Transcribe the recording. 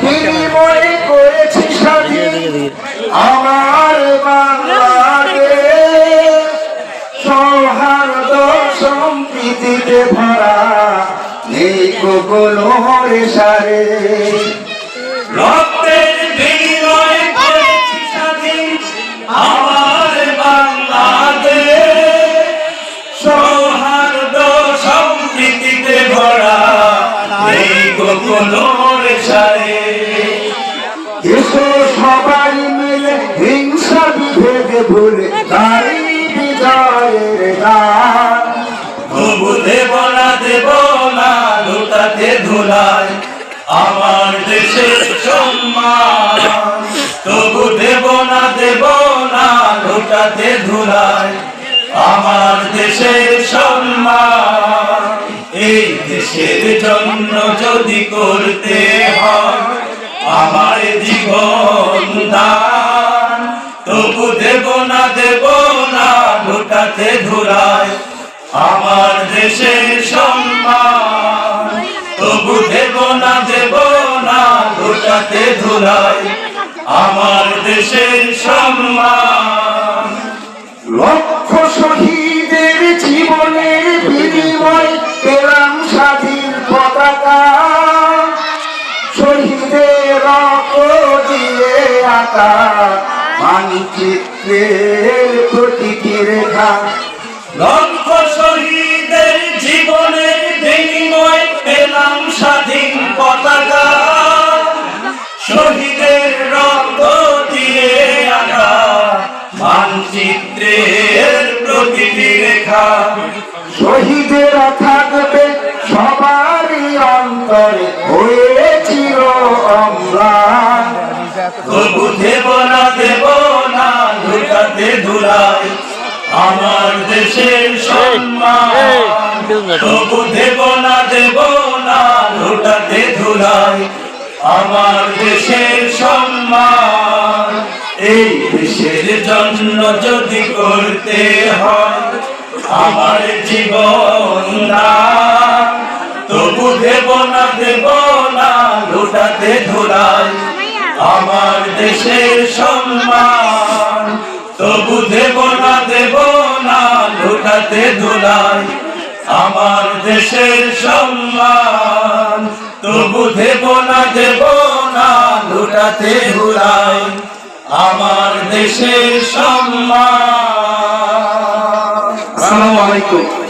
বিনিময়ে করেছি স্বাধীন আমার বাংলাদেশ, সৌহার্দ্য সম্প্রীতিতে ভরা নেই কোনো রেশারে। রক্তের বিনিময়ে করেছি স্বাধীন আমার বাংলাদেশ, সৌহার্দ্য সম্প্রীতিতে ভরা নেই কোনো রেশারে। এসো সবাই মিলে হিংসা বিভেদ ভুলে গাই বিজয়ের গান। তবু দেব না লুটাতে ধুলায় আমার দেশের সম্মান। তবু দেব না লুটাতে ধুলায় আমার দেশের সম্মান। এই দেশের জন্য যদি করতে হয় আমার জীবন দান, তবু দেব না লুটাতে ধুলায় আমার দেশের সম্মান। তবু দেব না লুটাতে ধুলায় আমার দেশের সম্মান। লক্ষ শহীদের জীবনের বিনিময় পেলাম স্বাধীন পতাকা, শহীদের রক্ত দিয়ে আঁকা মানচিত্রের প্রতিটি রেখা। লক্ষ শহীদের জীবনের বিনিময় পেলাম স্বাধীন পতাকা, শহীদের রক্ত দিয়ে আঁকা মানচিত্রের প্রতিটি রেখা। শহীদেরা থাকবে সবারই অন্তরে হয়ে চির অম্লান। তবু দেব না লুটাতে ধুলায় আমার দেশের সম্মান। তবু দেব না লুটাতে ধুলায় আমার দেশের সম্মান। এই দেশের জন্য যদি করতে হয় আমার জীবন দান, তবু দেব না লুটাতে ধুলায় আমার দেশের সম্মান। তবু দেব না লুটাতে ধুলায় আমার দেশের সম্মান। তবু দেব না লুটাতে ধুলায় আমার দেশের সম্মান। আসসালামু আলাইকুম।